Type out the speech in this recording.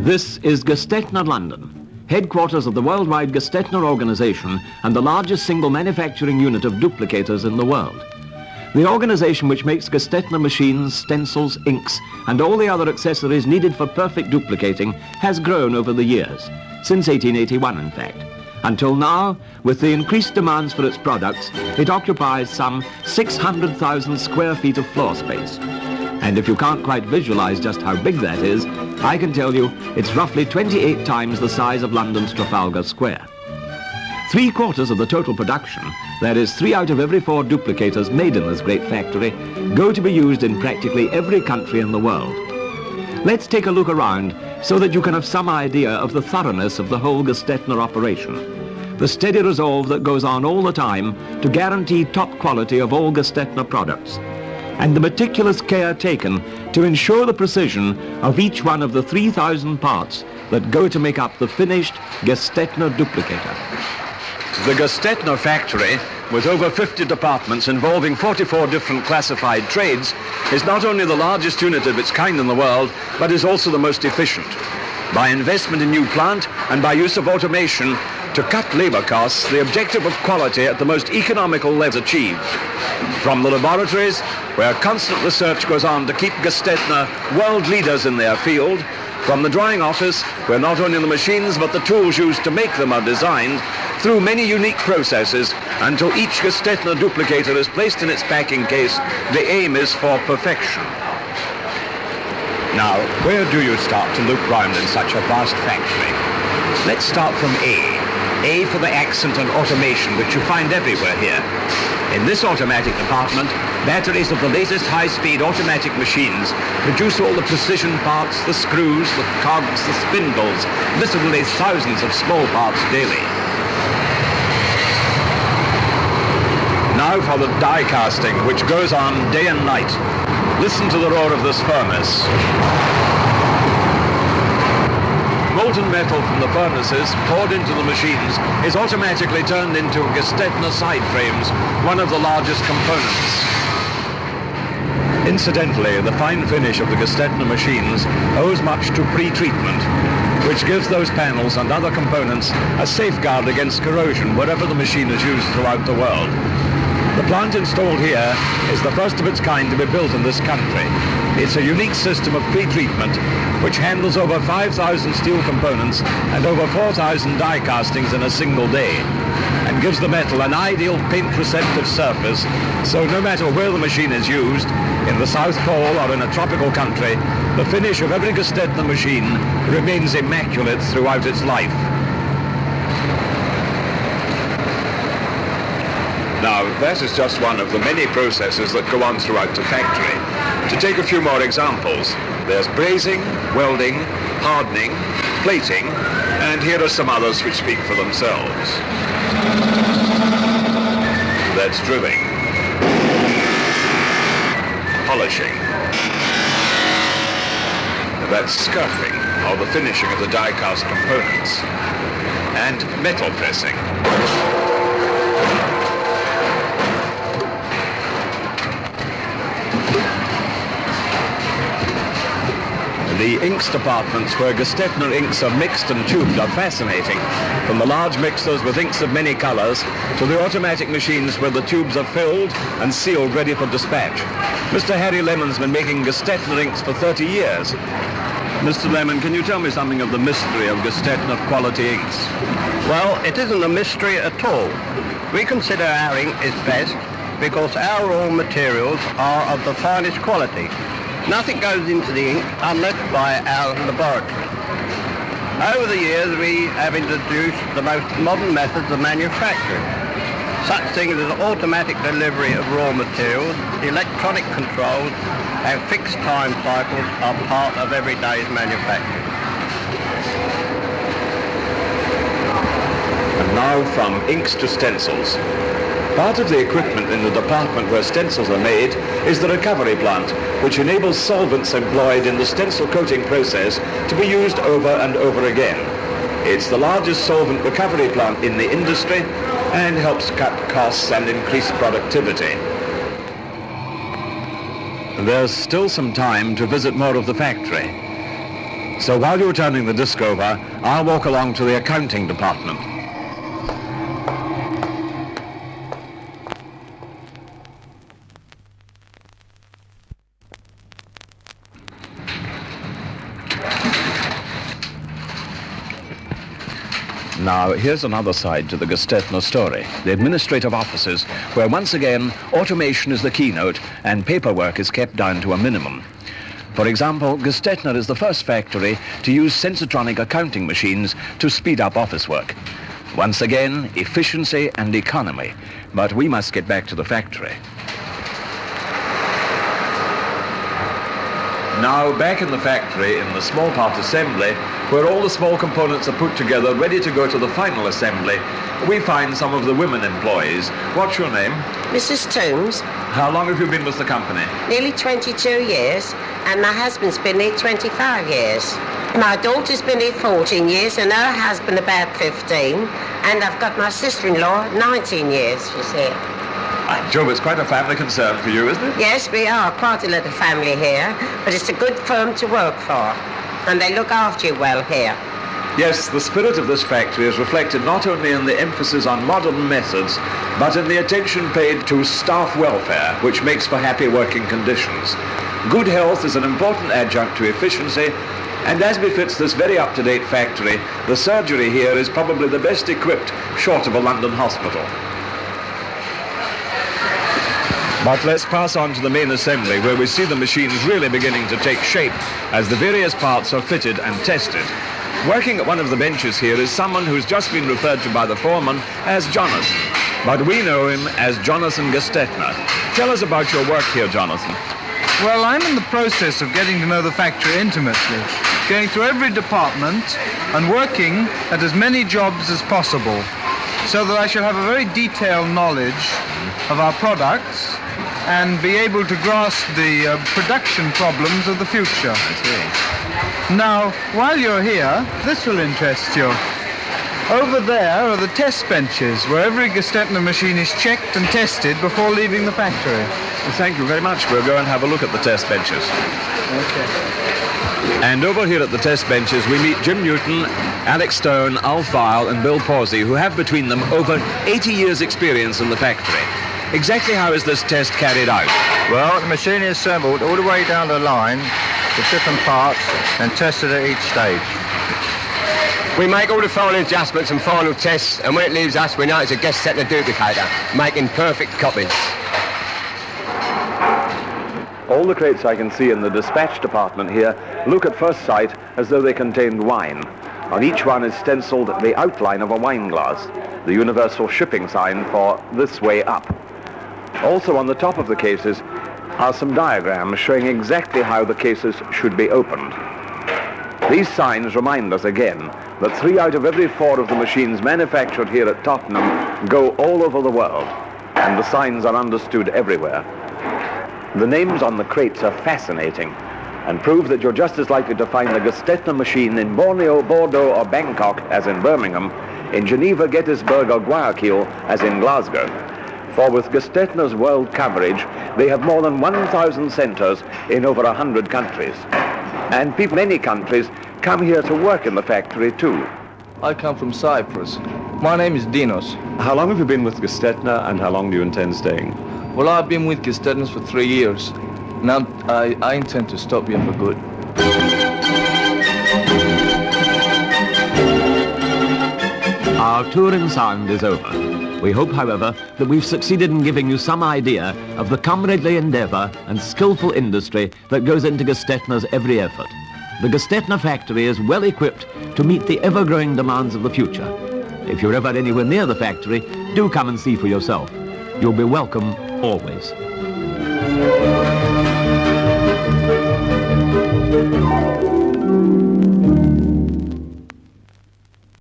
This is Gestetner, London, headquarters of the worldwide Gestetner organization and the largest single manufacturing unit of duplicators in the world. The organization which makes Gestetner machines, stencils, inks, and all the other accessories needed for perfect duplicating has grown over the years, since 1881 in fact. Until now, with the increased demands for its products, it occupies some 600,000 square feet of floor space. And if you can't quite visualize just how big that is, I can tell you it's roughly 28 times the size of London's Trafalgar Square. 3/4 of the total production, that is 3 out of every 4 duplicators made in this great factory, go to be used in practically every country in the world. Let's take a look around so that you can have some idea of the thoroughness of the whole Gestetner operation. The steady resolve that goes on all the time to guarantee top quality of all Gestetner products, and the meticulous care taken to ensure the precision of each one of the 3,000 parts that go to make up the finished Gestetner duplicator. The Gestetner factory, with over 50 departments involving 44 different classified trades, is not only the largest unit of its kind in the world, but is also the most efficient. By investment in new plant and by use of automation to cut labor costs, the objective of quality at the most economical level is achieved. From the laboratories, where constant research goes on to keep Gestetner world leaders in their field, from the drawing office, where not only the machines but the tools used to make them are designed, through many unique processes, until each Gestetner duplicator is placed in its packing case, the aim is for perfection. Now, where do you start to look round in such a vast factory? Let's start from A. A for the accent and automation, which you find everywhere here. In this automatic department, batteries of the latest high-speed automatic machines produce all the precision parts, the screws, the cogs, the spindles, literally thousands of small parts daily. Now for the die casting, which goes on day and night. Listen to the roar of this furnace. Molten metal from the furnaces poured into the machines is automatically turned into Gestetner side frames, one of the largest components. Incidentally, the fine finish of the Gestetner machines owes much to pre-treatment, which gives those panels and other components a safeguard against corrosion wherever the machine is used throughout the world. The plant installed here is the first of its kind to be built in this country. It's a unique system of pre-treatment which handles over 5,000 steel components and over 4,000 die castings in a single day, and gives the metal an ideal paint-receptive surface, so no matter where the machine is used, in the South Pole or in a tropical country, the finish of every Gestetner machine remains immaculate throughout its life. Now, that is just one of the many processes that go on throughout the factory. To take a few more examples, there's brazing, welding, hardening, plating, and here are some others which speak for themselves. That's drilling, polishing, that's skirting, or the finishing of the die-cast components, and metal pressing. The inks departments where Gestetner inks are mixed and tubed are fascinating, from the large mixers with inks of many colors to the automatic machines where the tubes are filled and sealed ready for dispatch. Mr. Harry Lemon's been making Gestetner inks for 30 years. Mr. Lemon, can you tell me something of the mystery of Gestetner quality inks? Well, it isn't a mystery at all. We consider our ink is best because our raw materials are of the finest quality. Nothing goes into the ink unless by our laboratory. Over the years, we have introduced the most modern methods of manufacturing. Such things as automatic delivery of raw materials, electronic controls, and fixed time cycles are part of every day's manufacturing. And now from inks to stencils. Part of the equipment in the department where stencils are made is the recovery plant, which enables solvents employed in the stencil coating process to be used over and over again. It's the largest solvent recovery plant in the industry and helps cut costs and increase productivity. There's still some time to visit more of the factory. So while you're turning the disc over, I'll walk along to the accounting department. Now, here's another side to the Gestetner story, the administrative offices, where once again, automation is the keynote and paperwork is kept down to a minimum. For example, Gestetner is the first factory to use sensotronic accounting machines to speed up office work. Once again, efficiency and economy, but we must get back to the factory. Now, back in the factory, in the small part assembly, where all the small components are put together, ready to go to the final assembly, we find some of the women employees. What's your name? Mrs. Toombs. How long have you been with the company? Nearly 22 years, and my husband's been here 25 years. My daughter's been here 14 years, and her husband about 15, and I've got my sister-in-law 19 years, she's here. Job, it's quite a family concern for you, isn't it? Yes, we are quite a little family here, but it's a good firm to work for, and they look after you well here. Yes, the spirit of this factory is reflected not only in the emphasis on modern methods, but in the attention paid to staff welfare, which makes for happy working conditions. Good health is an important adjunct to efficiency, and as befits this very up-to-date factory, the surgery here is probably the best equipped, short of a London hospital. But let's pass on to the main assembly, where we see the machines really beginning to take shape as the various parts are fitted and tested. Working at one of the benches here is someone who's just been referred to by the foreman as Jonathan, but we know him as Jonathan Gestetner. Tell us about your work here, Jonathan. Well, I'm in the process of getting to know the factory intimately, going through every department and working at as many jobs as possible, so that I shall have a very detailed knowledge of our products and be able to grasp the production problems of the future. I see. Now, while you're here, this will interest you. Over there are the test benches, where every Gestetner machine is checked and tested before leaving the factory. Well, thank you very much. We'll go and have a look at the test benches. Okay. And over here at the test benches, we meet Jim Newton, Alex Stone, Al File, and Bill Pawsey, who have between them over 80 years' experience in the factory. Exactly how is this test carried out? Well, the machine is assembled all the way down the line with different parts and tested at each stage. We make all the final adjustments and final tests, and when it leaves us, we know it's a Gestetner duplicator, making perfect copies. All the crates I can see in the dispatch department here look at first sight as though they contained wine. On each one is stenciled the outline of a wine glass, the universal shipping sign for this way up. Also on the top of the cases are some diagrams showing exactly how the cases should be opened. These signs remind us again that 3 out of every 4 of the machines manufactured here at Tottenham go all over the world, and the signs are understood everywhere. The names on the crates are fascinating and prove that you're just as likely to find the Gestetner machine in Borneo, Bordeaux or Bangkok as in Birmingham, in Geneva, Gettysburg or Guayaquil as in Glasgow. For with Gestetner's world coverage, they have more than 1,000 centres in over 100 countries. And people in many countries come here to work in the factory too. I come from Cyprus. My name is Dinos. How long have you been with Gestetner and how long do you intend staying? Well, I've been with Gestetner for 3 years. Now I intend to stop here for good. Our tour in sound is over. We hope, however, that we've succeeded in giving you some idea of the comradely endeavour and skillful industry that goes into Gestetner's every effort. The Gestetner factory is well equipped to meet the ever-growing demands of the future. If you're ever anywhere near the factory, do come and see for yourself. You'll be welcome always.